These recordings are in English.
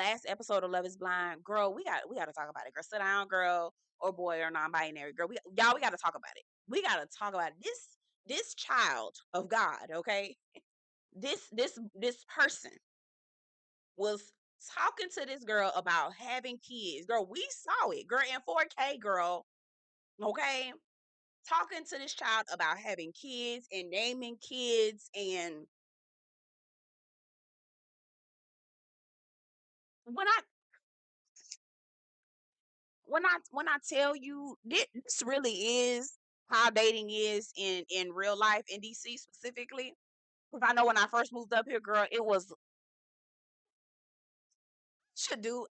last episode of Love is Blind, girl, we got to talk about it. Girl, sit down, girl, or boy, or non-binary, girl. We got to talk about it. We got to talk about it. This child of God, okay? This person was talking to this girl about having kids. Girl, we saw it, girl, in 4K, girl. Okay? Talking to this child about having kids and naming kids, and when I when I tell you this really is how dating is in real life in DC specifically. Because I know when I first moved up here, girl, it was should do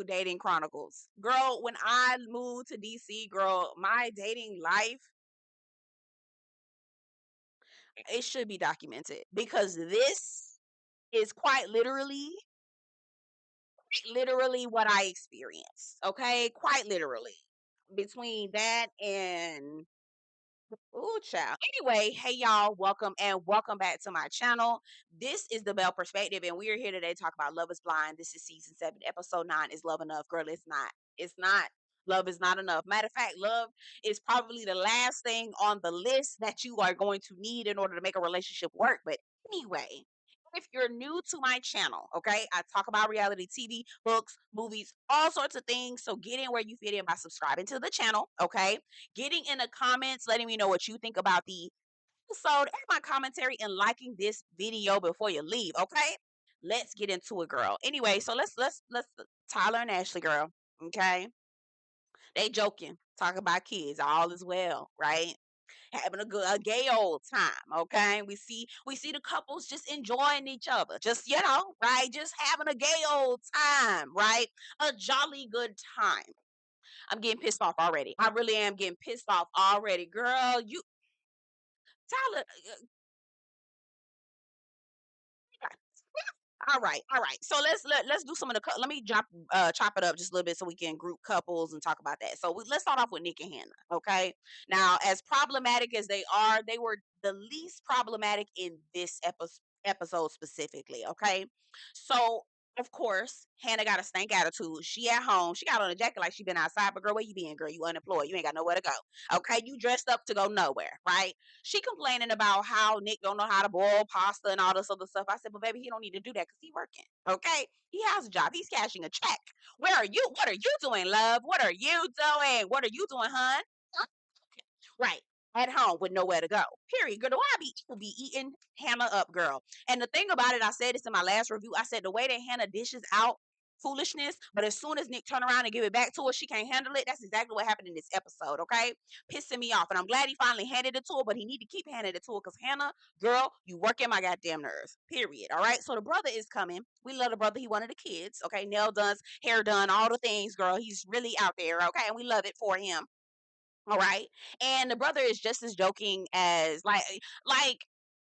dating chronicles. Girl, when I moved to DC, girl, my dating life, it should be documented because this is quite literally what I experienced. Okay, quite literally. Between that and ooh, child. Anyway, hey y'all, welcome and welcome back to my channel. This is the Bell Perspective, and we are here today to talk about Love is Blind. This is season 7, episode 9. Is love enough? Girl, it's not. It's not. Love is not enough. Matter of fact, love is probably the last thing on the list that you are going to need in order to make a relationship work. But anyway, if you're new to my channel, okay, I talk about reality TV, books, movies, all sorts of things. So get in where you fit in by subscribing to the channel, okay? Getting in the comments, letting me know what you think about the episode and my commentary, and liking this video before you leave, okay? Let's get into it, girl. Anyway, so let's Tyler and Ashley, girl, okay? They joking, talking about kids, all is well, right? Having a gay old time, okay? We see the couples just enjoying each other, just right? Just having a gay old time, right? A jolly good time. I'm getting pissed off already. I really am getting pissed off already, girl. You Tyler. All right. So let's do some of the. Let me chop it up just a little bit so we can group couples and talk about that. So let's start off with Nick and Hannah. Okay. Now, as problematic as they are, they were the least problematic in this episode specifically. Okay. So of course, Hannah got a stank attitude. She at home. She got on a jacket like she been outside. But girl, where you been, girl? You unemployed. You ain't got nowhere to go. Okay. You dressed up to go nowhere, right? She complaining about how Nick don't know how to boil pasta and all this other stuff. I said, but baby, he don't need to do that because he working. Okay. He has a job. He's cashing a check. Where are you? What are you doing, love? What are you doing? What are you doing, hun? Right. At home with nowhere to go. Period. Girl, the way I be eating Hannah up, girl. And the thing about it, I said this in my last review. I said the way that Hannah dishes out foolishness, but as soon as Nick turn around and give it back to her, she can't handle it. That's exactly what happened in this episode, okay? Pissing me off. And I'm glad he finally handed it to her, but he need to keep handing it to her because Hannah, girl, you working my goddamn nerves. Period. All right. So the brother is coming. We love the brother. He one of the kids. Okay. Nail done, hair done, all the things, girl. He's really out there. Okay. And we love it for him. All right. And the brother is just as joking as like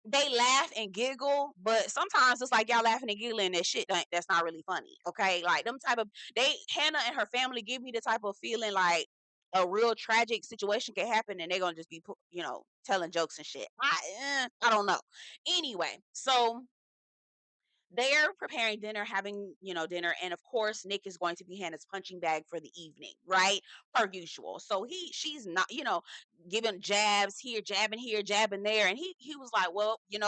they laugh and giggle, but sometimes it's like y'all laughing and giggling that shit that's not really funny. Okay. Like them type of Hannah and her family give me the type of feeling like a real tragic situation can happen and they're gonna just be telling jokes and shit. I don't know. Anyway, so they're preparing dinner, having, dinner. And of course, Nick is going to be Hannah's punching bag for the evening, right? Per usual. So she's not, giving jabs here, jabbing there. And he was like, well, you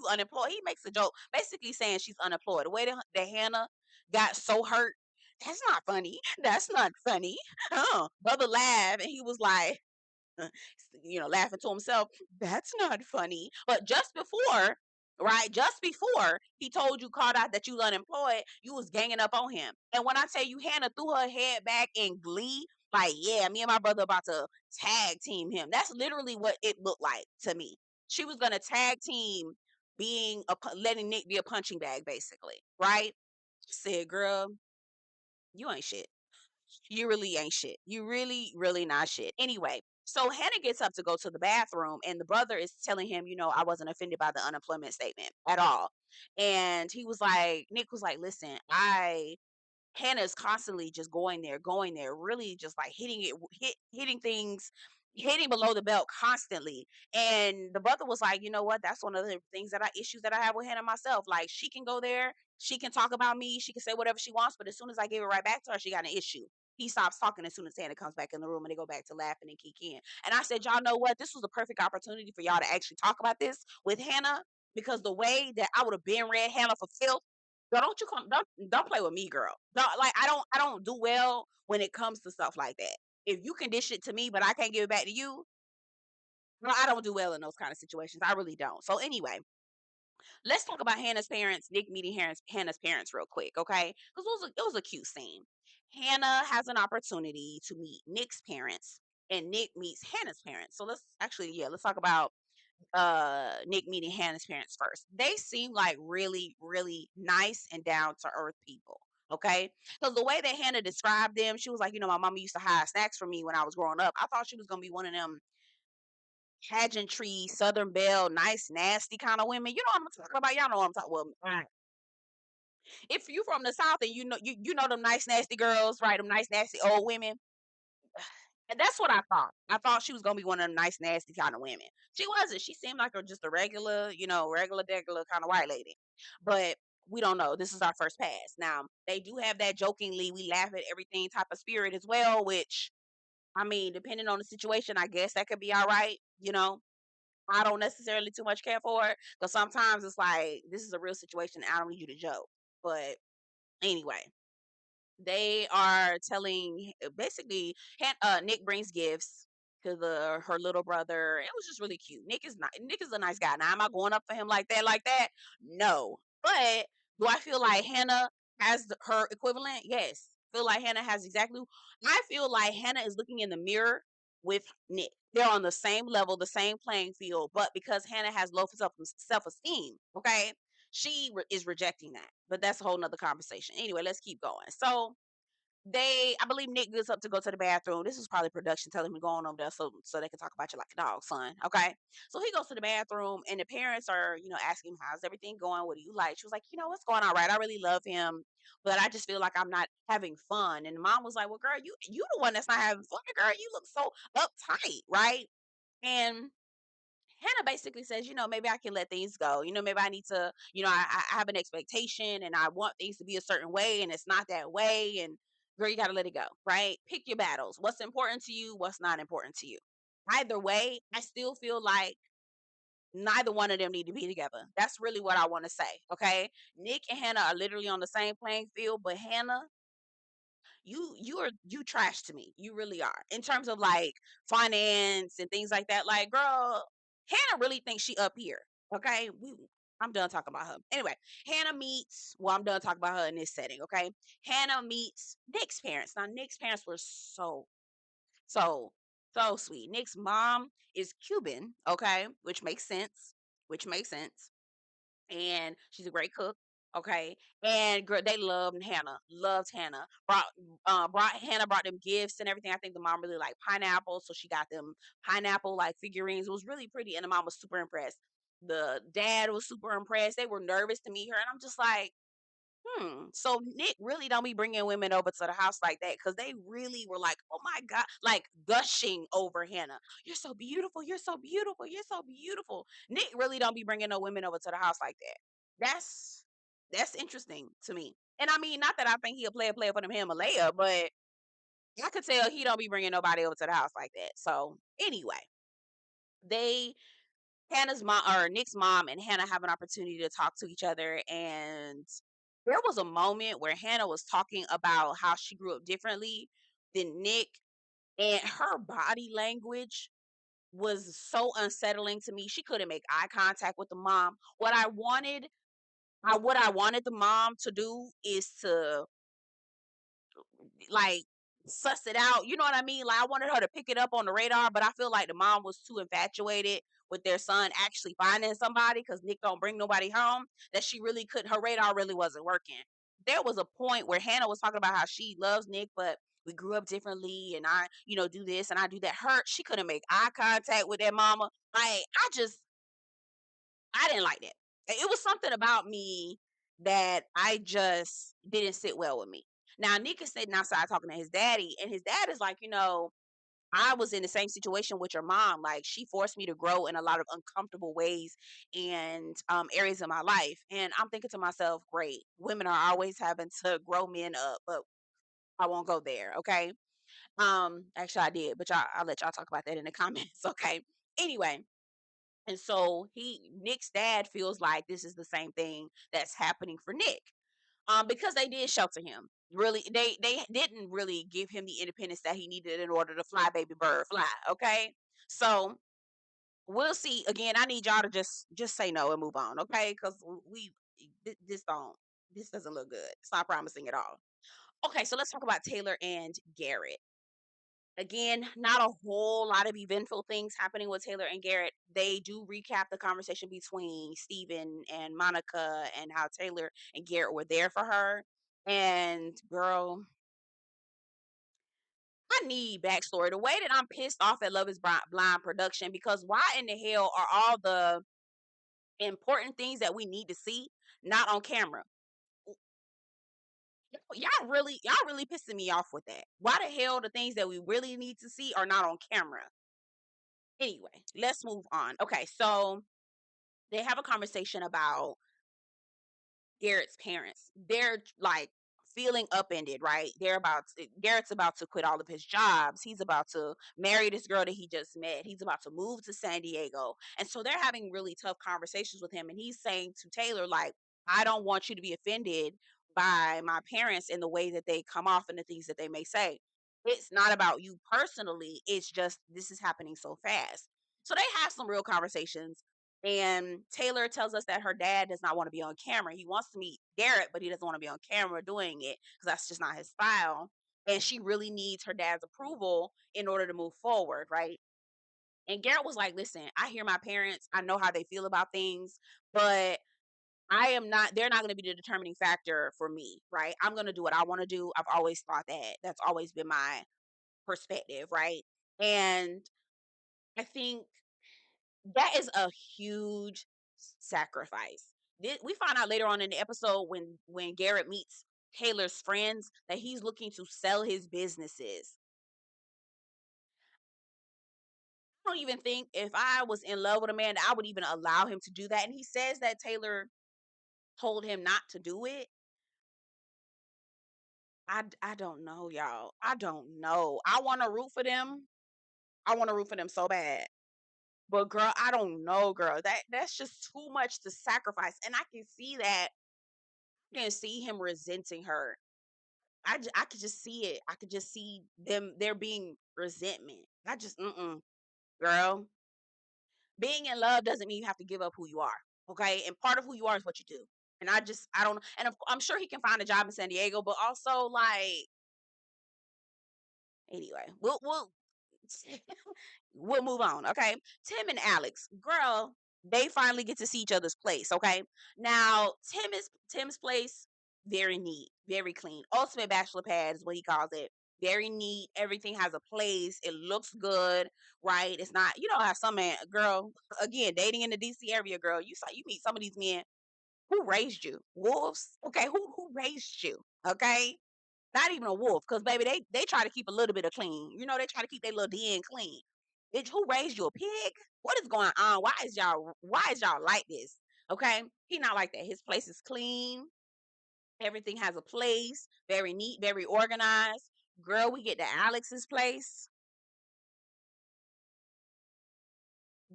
unemployed. He makes a joke basically saying she's unemployed. The way that Hannah got so hurt, that's not funny. That's not funny. Brother laughed and he was like, laughing to himself. That's not funny. But just before, right, just before he told you, called out that you unemployed, you was ganging up on him. And when I tell you, Hannah threw her head back in glee, like, yeah, me and my brother about to tag team him. That's literally what it looked like to me. She was gonna tag team letting Nick be a punching bag, basically, right? Said, girl, you ain't shit. You really ain't shit. You really, really not shit. Anyway, so Hannah gets up to go to the bathroom, and the brother is telling him, I wasn't offended by the unemployment statement at all. And Nick was like, listen, Hannah is constantly just going there, really just like hitting things, hitting below the belt constantly. And the brother was like, you know what? That's one of the things that I issues that I have with Hannah myself. Like, she can go there, she can talk about me, she can say whatever she wants, but as soon as I give it right back to her, she got an issue. He stops talking as soon as Hannah comes back in the room, and they go back to laughing and kicking. And I said, y'all know what? This was a perfect opportunity for y'all to actually talk about this with Hannah, because the way that I would have been read Hannah for filth. Girl, don't you come, don't play with me, girl. Don't, like, I don't do well when it comes to stuff like that. If you can dish it to me, but I can't give it back to you, well, I don't do well in those kind of situations. I really don't. So anyway, let's talk about Hannah's parents, Nick meeting Hannah's parents real quick, okay? Because it was a cute scene. Hannah has an opportunity to meet Nick's parents, and Nick meets Hannah's parents. So let's talk about Nick meeting Hannah's parents first. They seem like really, really nice and down to earth people. Okay. Because the way that Hannah described them, she was like, my mama used to hide snacks for me when I was growing up. I thought she was gonna be one of them pageantry, Southern Belle, nice, nasty kind of women. You know what I'm talking about? Y'all know what I'm talking about. Well, if you from the South and you know them nice, nasty girls, right? Them nice, nasty old women. And that's what I thought. I thought she was gonna be one of them nice, nasty kind of women. She wasn't. She seemed like just a regular, regular, degular kind of white lady. But we don't know. This is our first pass. Now they do have that jokingly, we laugh at everything type of spirit as well. Which, I mean, depending on the situation, I guess that could be all right. I don't necessarily too much care for it, because sometimes it's like, this is a real situation. I don't need you to joke. But anyway, they are telling, basically, Nick brings gifts to her little brother. It was just really cute. Nick is a nice guy. Now, am I going up for him like that? Like that? No. But do I feel like Hannah has her equivalent? Yes. Feel like Hannah has exactly. I feel like Hannah is looking in the mirror with Nick. They're on the same level, the same playing field, but because Hannah has low self esteem, okay, is rejecting that. But that's a whole nother conversation. Anyway, let's keep going. So I believe Nick gets up to go to the bathroom. This is probably production telling him to go on over there so they can talk about you like a dog, son. Okay. So he goes to the bathroom, and the parents are, asking him, how's everything going? What do you like? She was like, what's going on, right? I really love him, but I just feel like I'm not having fun. And the mom was like, well, girl, you the one that's not having fun, girl. You look so uptight, right? And Hannah basically says, maybe I can let things go. Maybe I need to, I have an expectation and I want things to be a certain way, and it's not that way. And girl, you got to let it go, right? Pick your battles. What's important to you? What's not important to you? Either way, I still feel like neither one of them need to be together. That's really what I want to say. Okay. Nick and Hannah are literally on the same playing field, but Hannah, you trash to me. You really are. In terms of like finance and things like that. Like, girl, Hannah really thinks she up here. Okay. I'm done talking about her. Anyway, I'm done talking about her in this setting. Okay. Hannah meets Nick's parents. Now, Nick's parents were so, so sweet. Nick's mom is Cuban. Okay. Which makes sense. Which makes sense. And she's a great cook. Okay, and girl, they loved Hannah. Brought them gifts and everything. I think the mom really liked pineapple, so she got them pineapple like figurines. It was really pretty, and the mom was super impressed. The dad was super impressed. They were nervous to meet her, and I'm just like, so Nick really don't be bringing women over to the house like that, because they really were like, oh my God, like gushing over Hannah. You're so beautiful. You're so beautiful. You're so beautiful. Nick really don't be bringing no women over to the house like that. That's interesting to me. And I mean, not that I think he'll play a player for them Himalaya, but I could tell he don't be bringing nobody over to the house like that. So anyway, they Hannah's mom or Nick's mom and Hannah have an opportunity to talk to each other. And there was a moment where Hannah was talking about how she grew up differently than Nick, and her body language was so unsettling to me. She couldn't make eye contact with the mom. What I wanted the mom to do is to like suss it out. You know what I mean? Like, I wanted her to pick it up on the radar, but I feel like the mom was too infatuated with their son actually finding somebody, because Nick don't bring nobody home, that she really couldn't. Her radar really wasn't working. There was a point where Hannah was talking about how she loves Nick, but we grew up differently, and I, do this and I do that. She couldn't make eye contact with that mama. Like, I didn't like that. It was something about me that I just didn't sit well with me. Now, Nick is sitting outside talking to his daddy, and his dad is like, I was in the same situation with your mom. Like, she forced me to grow in a lot of uncomfortable ways and areas of my life. And I'm thinking to myself, great, women are always having to grow men up, but I won't go there. Okay. Actually, I did, but I'll let y'all talk about that in the comments. Okay. Anyway, and so Nick's dad feels like this is the same thing that's happening for Nick. Because they did shelter him. Really, they didn't really give him the independence that he needed in order to fly, baby bird, fly. Okay, so we'll see. Again, I need y'all to just say no and move on. Okay, because this doesn't look good. It's not promising at all. Okay, so let's talk about Taylor and Garrett. Again, not a whole lot of eventful things happening with Taylor and Garrett. They do recap the conversation between Steven and Monica and how Taylor and Garrett were there for her. And girl, I need backstory. The way that I'm pissed off at Love is Blind production, because why in the hell are all the important things that we need to see not on camera? Y'all really pissing me off with that. Why the hell the things that we really need to see are not on camera? Anyway, let's move on. Okay, so they have a conversation about Garrett's parents. They're like feeling upended, right? Garrett's about to quit all of his jobs. He's about to marry this girl that he just met. He's about to move to San Diego. And so they're having really tough conversations with him. And he's saying to Taylor, like, I don't want you to be offended by my parents in the way that they come off and the things that they may say. It's not about you personally. It's just this is happening so fast. So they have some real conversations, and Taylor tells us that her dad does not want to be on camera. He wants to meet Garrett, but he doesn't want to be on camera doing it because that's just not his style. And she really needs her dad's approval in order to move forward, right? And Garrett was like, listen, I hear my parents. I know how they feel about things, but they're not going to be the determining factor for me, right? I'm going to do what I want to do. I've always thought that. That's always been my perspective, right? And I think that is a huge sacrifice. We find out later on in the episode when Garrett meets Taylor's friends that he's looking to sell his businesses. I don't even think if I was in love with a man, I would even allow him to do that. And he says that Taylor told him not to do it. I don't know, y'all. I don't know. I want to root for them. I want to root for them so bad. But girl, I don't know, girl. That's just too much to sacrifice. And I can see that. I can see him resenting her. I could just see it. I could just see there being resentment. I just girl. Being in love doesn't mean you have to give up who you are. Okay, and part of who you are is what you do. And I don't. And I'm sure he can find a job in San Diego, but also like anyway, we'll move on. Okay, Tim and Alex, girl, they finally get to see each other's place. Okay, now Tim's place, very neat, very clean. Ultimate bachelor pad is what he calls it. Very neat. Everything has a place. It looks good, right? It's not, you know how some man, girl, again, dating in the DC area, girl. You meet some of these men who raised you, wolves. Okay, who raised you? Okay, not even a wolf, because baby, they try to keep a little bit of clean. You know, they try to keep their little den clean. Bitch, who raised you, a pig? What is going on? Why is y'all like this? Okay, he not like that. His place is clean. Everything has a place. Very neat, very organized. Girl, we get to Alex's place.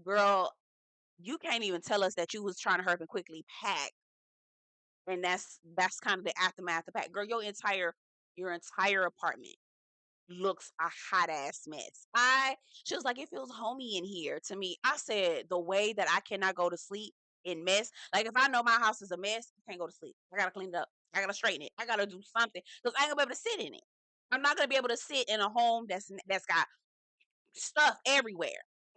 Girl, you can't even tell us that you was trying to hurry up and quickly pack. And that's kind of the aftermath of pack. Girl, your entire apartment looks a hot ass mess. She was like, it feels homey in here to me. I said, the way that I cannot go to sleep in mess. Like if I know my house is a mess, I can't go to sleep. I gotta clean it up. I gotta straighten it. I gotta do something because I ain't gonna be able to sit in it. I'm not gonna be able to sit in a home that's got stuff everywhere.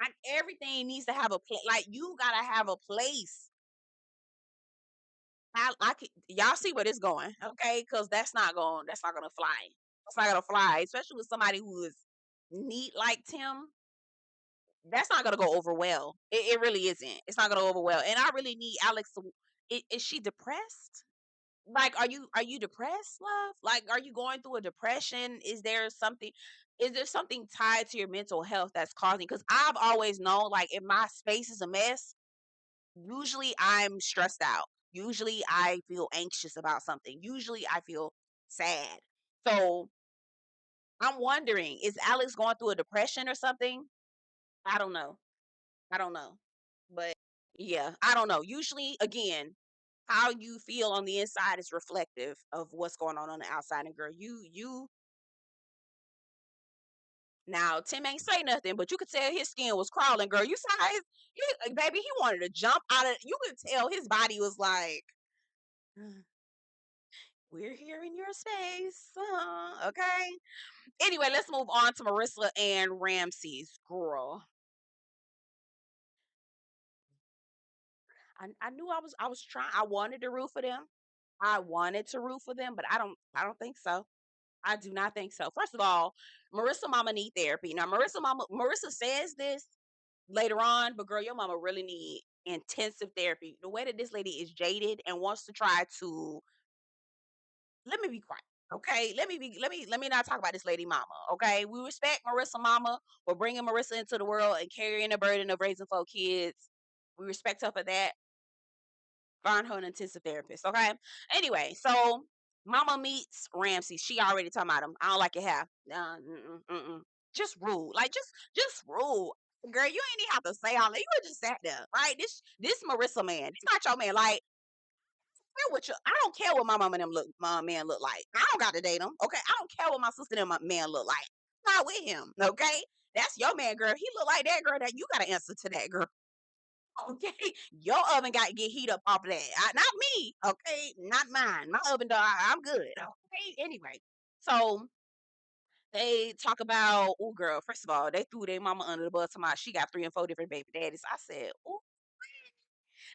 Like everything needs to have a place. Like you gotta have a place. I could, y'all see where this going, okay? Because that's not gonna fly. That's not gonna fly, especially with somebody who is neat like Tim. That's not gonna go over well. It really isn't. It's not gonna go over well. And I really need Alex to. Is she depressed? Like, are you depressed, love? Like, are you going through a depression? Is there something? is there something tied to your mental health that's causing? Because I've always known, like, if my space is a mess, usually I'm stressed out. Usually I feel anxious about something. Usually I feel sad. So I'm wondering, is Alex going through a depression or something? I don't know. I don't know. But yeah, I don't know. Usually, again, how you feel on the inside is reflective of what's going on the outside. And girl, you now Tim ain't say nothing, but you could tell his skin was crawling. Girl, you saw baby. He wanted to jump out of. You could tell his body was like, we're here in your space, okay. Anyway, let's move on to Marissa and Ramses. Girl, I knew I was trying. I wanted to root for them. I wanted to root for them, but I don't think so. I do not think so. First of all, Marissa mama need therapy. Now Marissa says this later on, but girl, your mama really need intensive therapy. The way that this lady is jaded and wants to try to, let me be quiet. Okay, let me not talk about this lady mama. Okay, we respect Marissa mama for bringing Marissa into the world and carrying the burden of raising 4 kids. We respect her for that. Find her an intensive therapist. Okay. Anyway, so Mama meets Ramsey. She already talking about him. I don't like your hair. Just rude. Like just rude. Girl, you ain't even have to say all that. You would just sat there, right? This Marissa man. It's not your man. Like, I don't care what my mama and them my man look like. I don't got to date him. Okay. I don't care what my sister and my man look like. I'm not with him. Okay. That's your man, girl. He look like that girl. That you gotta answer to that girl. Okay, your oven got to get heat up off of that. Not me. Okay, not mine. My oven, dog. I'm good. Okay. Anyway, so they talk about, oh girl. First of all, they threw their mama under the bus. About she got 3 and 4 different baby daddies. I said, oh.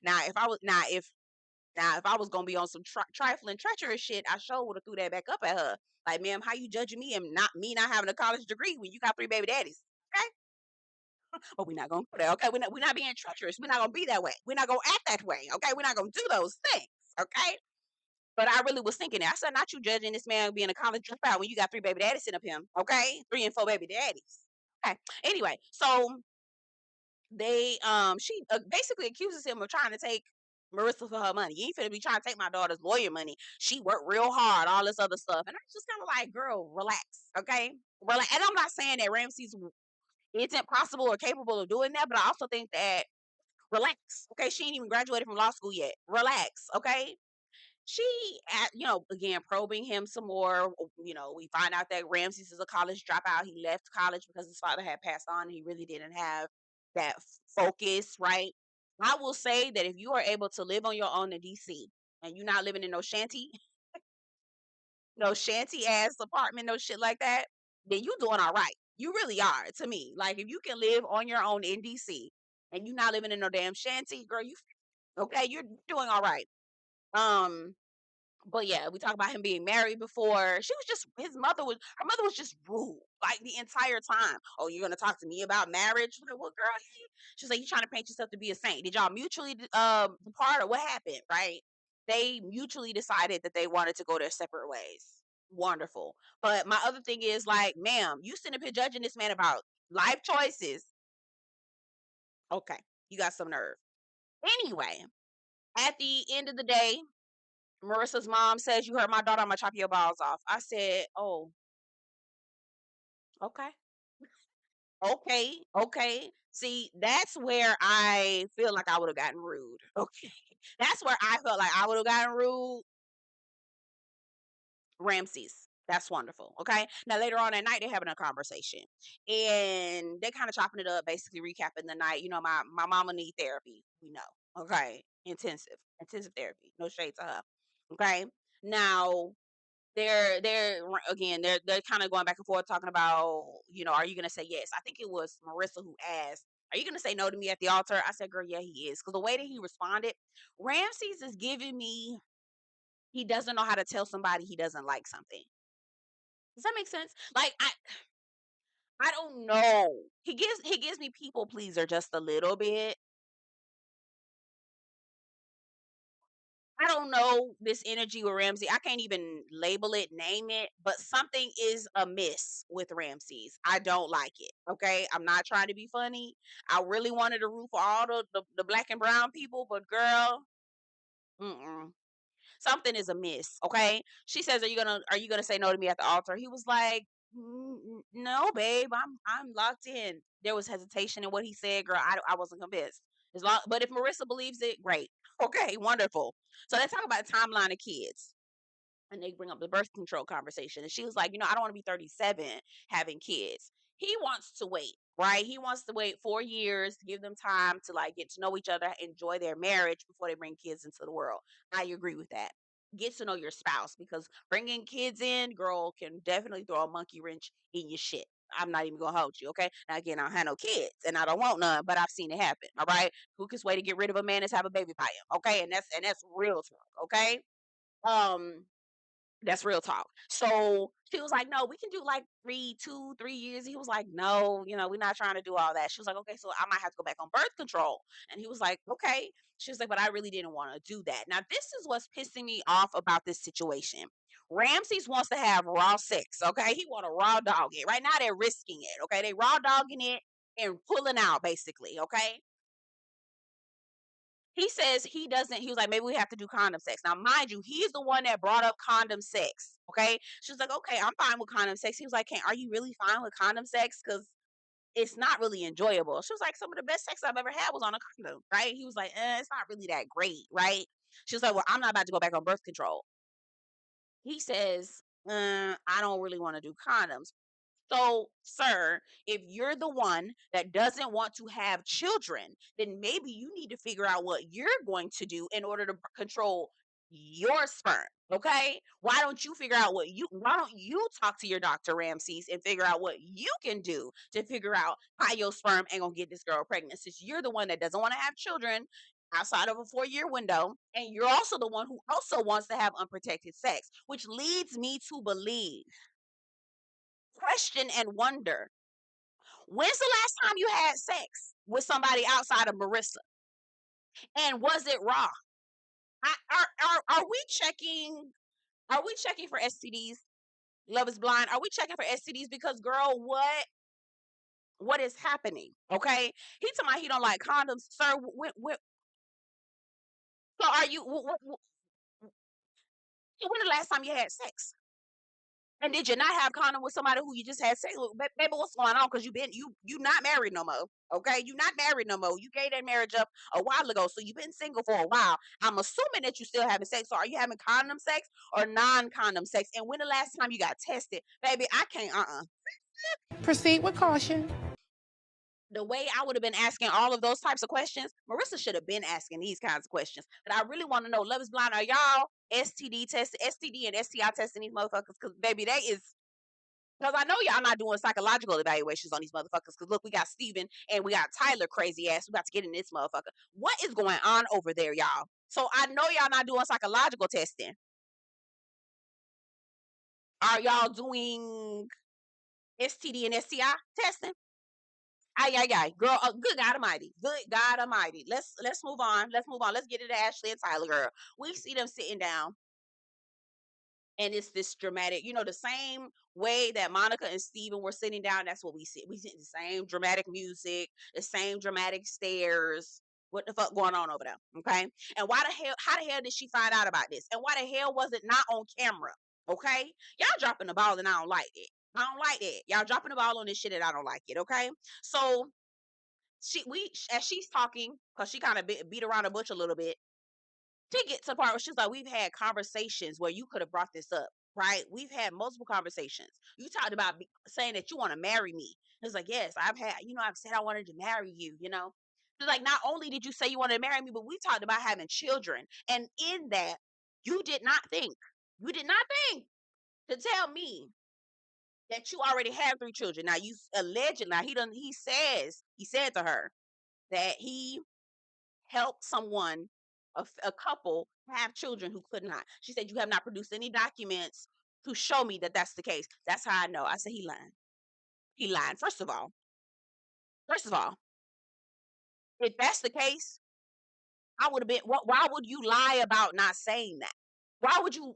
Now if I was if I was gonna be on some trifling treacherous shit, I sure would have threw that back up at her. Like, ma'am, how you judging me and not having a college degree when you got 3 baby daddies? Okay. But we're not gonna do that. Okay, we're not being treacherous. We're not gonna be that way. We're not gonna act that way. Okay, we're not gonna do those things. Okay. But I really was thinking that. I said, not you judging this man being a college dropout when you got 3 baby daddies sitting up him. Okay, 3 and 4 baby daddies. Okay. Anyway, so they she basically accuses him of trying to take Marissa for her money. You ain't finna be trying to take my daughter's lawyer money. She worked real hard, all this other stuff. And I was just kind of like, girl, relax, okay? Relax. And I'm not saying that Ramses isn't possible or capable of doing that, but I also think that relax. Okay, she ain't even graduated from law school yet. Relax. Okay. She, again, probing him some more. We find out that Ramses is a college dropout. He left college because his father had passed on. And he really didn't have that focus, right? I will say that if you are able to live on your own in DC and you're not living in no shanty, no shanty ass apartment, no shit like that, then you doing all right. You really are, to me. Like, if you can live on your own in DC and you not living in no damn shanty, girl, you okay, you're doing all right. Um, but yeah, we talked about him being married before. She was just her mother was just rude like the entire time. Oh, you're gonna talk to me about marriage? Like, well, girl, she's like, you trying to paint yourself to be a saint. Did y'all mutually depart or what happened? Right? They mutually decided that they wanted to go their separate ways. Wonderful. But my other thing is, like, ma'am, you sitting up here judging this man about life choices. Okay, you got some nerve. Anyway, at the end of the day, Marissa's mom says, you hurt my daughter, I'm gonna chop your balls off. I said, oh, okay. Okay. Okay. See, that's where I feel like I would have gotten rude. Okay. That's where I felt like I would have gotten rude. Ramses. That's wonderful. Okay. Now later on at night they're having a conversation. And they kind of chopping it up, basically recapping the night. My mama need therapy. We know. Okay. Intensive therapy. No shade to her. Okay. Now they're again they're kind of going back and forth talking about, are you gonna say yes? I think it was Marissa who asked, are you gonna say no to me at the altar? I said, girl, yeah, he is, because the way that he responded, Ramses is giving me, he doesn't know how to tell somebody he doesn't like something. Does that make sense? Like, I don't know, he gives me people pleaser just a little bit. I don't know this energy with Ramsey. I can't even label it, name it, but something is amiss with Ramses. I don't like it. Okay. I'm not trying to be funny. I really wanted to root for all the black and brown people, but girl, mm-mm. Something is amiss. Okay. She says, are you gonna say no to me at the altar? He was like, no, babe, I'm locked in. There was hesitation in what he said, girl. I wasn't convinced. But if Marissa believes it, great. Okay, wonderful. So let's talk about timeline of kids. And they bring up the birth control conversation. And she was like, I don't want to be 37 having kids. He wants to wait, right? He wants to wait 4 years to give them time to like get to know each other, enjoy their marriage before they bring kids into the world. I agree with that. Get to know your spouse, because bringing kids in, girl, can definitely throw a monkey wrench in your shit. I'm not even gonna hold you, okay? Now again, I don't have no kids and I don't want none, but I've seen it happen. All right. Quickest way to get rid of a man is have a baby by him. Okay. And that's real talk. Okay. Um, that's real talk. So she was like, no, we can do like 2, 3 years. He was like, no, we're not trying to do all that. She was like, okay, so I might have to go back on birth control. And he was like, okay. She was like, but I really didn't want to do that. Now, this is what's pissing me off about this situation. Ramses wants to have raw sex. Okay. He want to raw dog it. Right now, they're risking it. Okay. They raw dogging it and pulling out, basically. Okay. He says he was like, maybe we have to do condom sex. Now, mind you, he's the one that brought up condom sex. Okay. She was like, okay, I'm fine with condom sex. He was like, are you really fine with condom sex? Because it's not really enjoyable. She was like, some of the best sex I've ever had was on a condom, right? He was like, it's not really that great, right? She was like, well, I'm not about to go back on birth control. He says, I don't really want to do condoms. So, sir, if you're the one that doesn't want to have children, then maybe you need to figure out what you're going to do in order to control your sperm. Okay? Why don't you talk to your doctor, Ramses, and figure out what you can do to figure out how your sperm ain't gonna get this girl pregnant, since you're the one that doesn't want to have children outside of a 4 year window, and you're also the one who also wants to have unprotected sex, which leads me to believe, question, and wonder, when's the last time you had sex with somebody outside of Marissa? And was it raw? Are we checking? Are we checking for STDs? Love is blind. Are we checking for STDs? Because girl, what is happening? Okay, he talking about he don't like condoms, sir. So are you? When the last time you had sex? And did you not have condom with somebody who you just had sex with? Baby, what's going on? Because you not married no more. Okay, you not married no more. You gave that marriage up a while ago, so you've been single for a while. I'm assuming that you still having sex. So are you having condom sex or non-condom sex? And when the last time you got tested, baby? I can't. Proceed with caution. The way I would have been asking all of those types of questions, Marissa should have been asking these kinds of questions. But I really want to know, Love is Blind, are y'all STD and STI testing these motherfuckers? Because baby, they is. Because I know y'all not doing psychological evaluations on these motherfuckers. Because look, we got Steven and we got Tyler, crazy ass. We about to get in this motherfucker. What is going on over there, y'all? So I know y'all not doing psychological testing. Are y'all doing STD and STI testing? Ay, ay, ay. Girl, good God Almighty. Good God Almighty. Let's move on. Let's move on. Let's get into Ashley and Tyler, girl. We see them sitting down, and it's this dramatic, the same way that Monica and Steven were sitting down. That's what we see. We see the same dramatic music, the same dramatic stares. What the fuck going on over there? Okay. And how the hell did she find out about this? And why the hell was it not on camera? Okay. Y'all dropping the ball and I don't like it. I don't like it. Y'all dropping the ball on this shit and I don't like it. Okay. So as she's talking, because she kind of beat around the bush a little bit, she gets to the part where she's like, we've had conversations where you could have brought this up, right? We've had multiple conversations. You talked about saying that you want to marry me. It's like, yes, I've said I wanted to marry you. She's like, not only did you say you wanted to marry me, but we talked about having children. And in that, you did not think to tell me that you already have 3 children. Now you allegedly, now he said to her that he helped someone, a couple, have children who could not. She said, you have not produced any documents to show me that that's the case. That's how I know. I said, he lying. He lying. First of all, if that's the case, I would have been. Why would you lie about not saying that? Why would you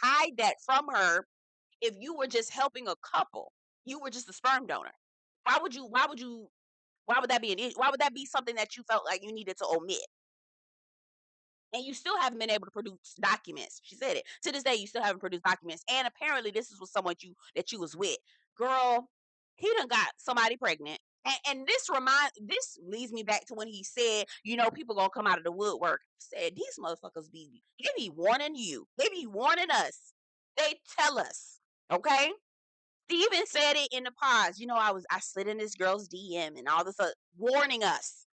hide that from her if you were just helping a couple? You were just a sperm donor. Why would that be why would that be something that you felt like you needed to omit? And you still haven't been able to produce documents. She said it. To this day, you still haven't produced documents. And apparently this is with someone that you was with. Girl, he done got somebody pregnant. And this leads me back to when he said, people gonna come out of the woodwork. I said these motherfuckers they be warning you. They be warning us. They tell us. Okay? Steven said it in the pause. I slid in this girl's DM and all this warning us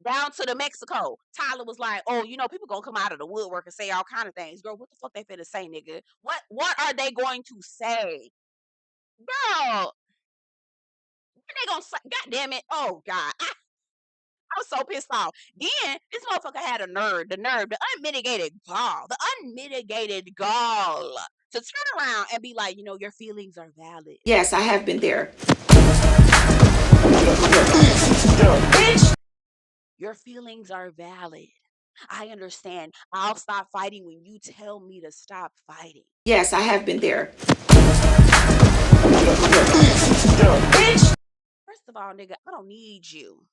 down to the Mexico. Tyler was like, "Oh, people gonna come out of the woodwork and say all kind of things." Girl, what the fuck they finna say, nigga? What are they going to say, girl? What they gonna say? God damn it! Oh God, I was so pissed off. Then this motherfucker had the unmitigated gall to turn around and be like, your feelings are valid. Yes, I have been there. Bitch, your feelings are valid. I understand. I'll stop fighting when you tell me to stop fighting. Yes, I have been there. Bitch, first of all, nigga, I don't need you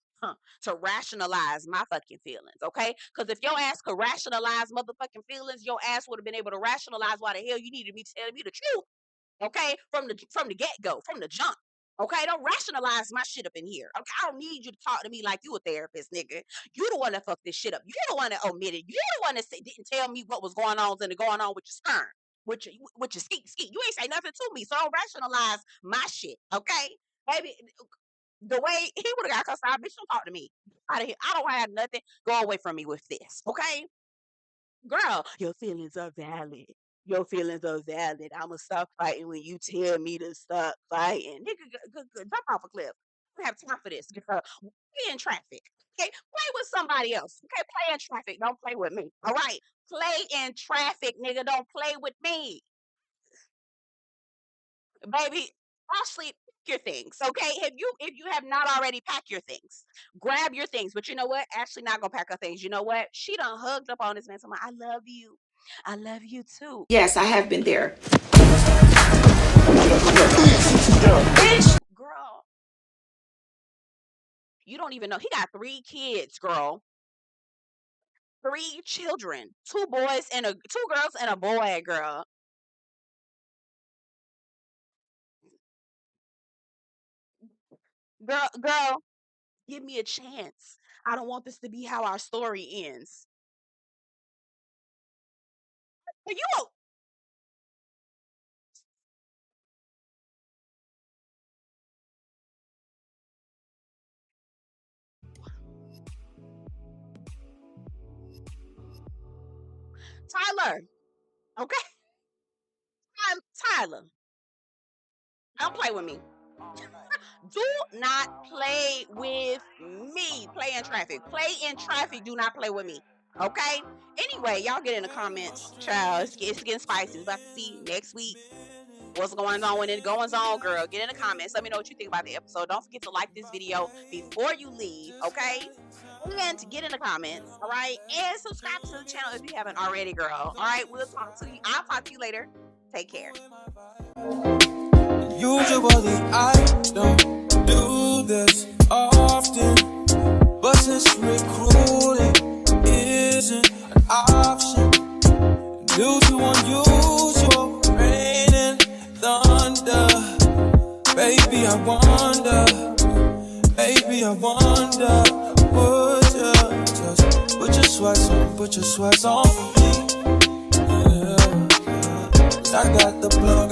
to rationalize my fucking feelings, okay? Because if your ass could rationalize motherfucking feelings, your ass would have been able to rationalize why the hell you needed me telling me the truth, okay? From the get-go, from the jump. Okay, don't rationalize my shit up in here. Okay, I don't need you to talk to me like you a therapist, nigga. You the one that fucked this shit up. You the one that omitted. You the one that didn't tell me what was going on with your sperm, with your skeet. You ain't say nothing to me, so don't rationalize my shit, okay? Baby, the way he would have got cussed out, bitch, don't talk to me. Out of here. I don't have nothing. Go away from me with this, okay? Girl, your feelings are valid. Your feelings are valid. I'ma stop fighting when you tell me to stop fighting. Nigga, jump off a cliff. I don't have time for this, girl. Be in traffic. Okay, play with somebody else. Okay, play in traffic. Don't play with me. All right, play in traffic, nigga. Don't play with me, baby. Ashley, pack your things. Okay, if you have not already packed your things, grab your things. But you know what? Ashley not gonna pack her things. You know what? She done hugged up on this man. So I love you. I love you too. Yes, I have been there. Bitch, girl. You don't even know. He got 3 kids, girl. 3 children. 2 girls and a boy, girl. Girl, give me a chance. I don't want this to be how our story ends. You Tyler, okay? Tyler, don't play with me. Do not play with me. Play in traffic. Play in traffic. Do not play with me. Okay? Anyway, y'all get in the comments. Child, it's getting spicy. We're about to see next week what's going on when it goes on, girl. Get in the comments. Let me know what you think about the episode. Don't forget to like this video before you leave, okay? And to get in the comments, all right? And subscribe to the channel if you haven't already, girl. All right, we'll talk to you. I'll talk to you later. Take care. Usually I don't do this often, but since recruiting isn't an option due to unusual rain and thunder, baby I wonder, would you just put your sweats on for me? Yeah. I got the plug.